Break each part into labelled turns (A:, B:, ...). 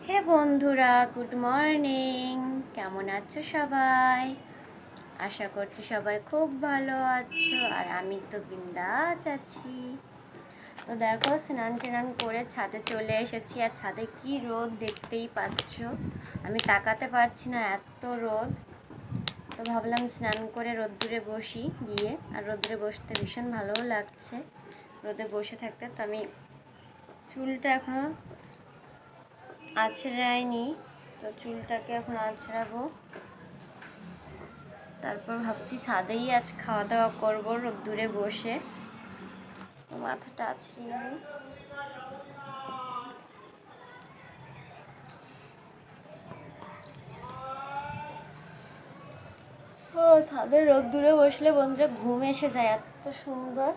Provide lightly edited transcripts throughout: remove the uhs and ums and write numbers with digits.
A: হে বন্ধুরা, good morning. কেমন আছো সবাই? আশা করছি সবাই খুব ভালো আছো, আর আমি তো বিন্দাস আছি। তো দেখো, স্নান টান করে ছাদে চলে এসেছি, আর ছাদে কি রোদ দেখতেই পাচ্ছ। আমি তাকাতে পারছি না, এত রোদ। তো ভাবলাম স্নান করে রোদ্দুরে বসি গিয়ে, আর রোদ্দুরে বসতে ভীষণ ভালোও লাগছে রোদে বসে থাকতে। তো আমি চুলটা এখনও আঁচড়াইনি, তো চুলটাকে এখন আঁচড়াবো। তারপর ভাবছি ছাদেই আজ খাওয়া দাওয়া করবো রোদ্দুরে বসে। তো মাথাটা আঁচড়িয়ে নিই। ছাদে রোদ্দুরে বসলে বন্ধুরা ঘুম এসে যায়, এত সুন্দর।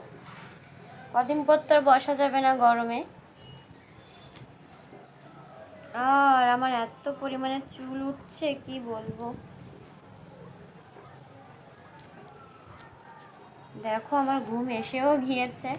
A: কদিন পর তো আর বসা যাবে না গরমে। আর আমার এত পরিমাণে চুল উঠছে, কি বলবো। দেখো, আমার ঘুম এসেও গিয়েছে।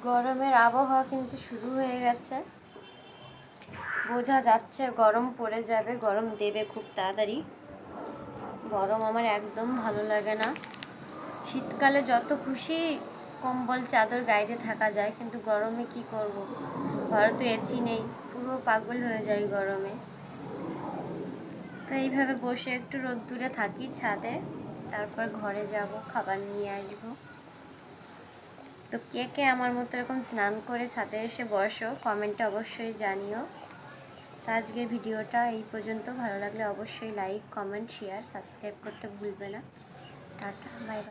A: গরমের আবহাওয়া কিন্তু শুরু হয়ে গেছে, বোঝা যাচ্ছে গরম পড়ে যাবে, গরম দেবে খুব তাড়াতাড়ি। গরম আমার একদম ভালো লাগে না। শীতকালে যত খুশি কম্বল চাদর গায়ে থাকা যায়, কিন্তু গরমে কি করব, ঘরে তো এসি নেই, পুরো পাগল হয়ে যায় গরমে। তো এইভাবে বসে একটু রোদ্দুরে থাকি ছাদে, তারপর ঘরে যাব, খাবার নিয়ে আসবো। তো কে কে আমার মতো এরকম স্নান করে ছাদে এসে বসো, কমেন্টে অবশ্যই জানিও। তো আজকের ভিডিওটা এই পর্যন্ত। ভালো লাগলে অবশ্যই লাইক, কমেন্ট, শেয়ার, সাবস্ক্রাইব করতে ভুলবে না। Tata, bye bye.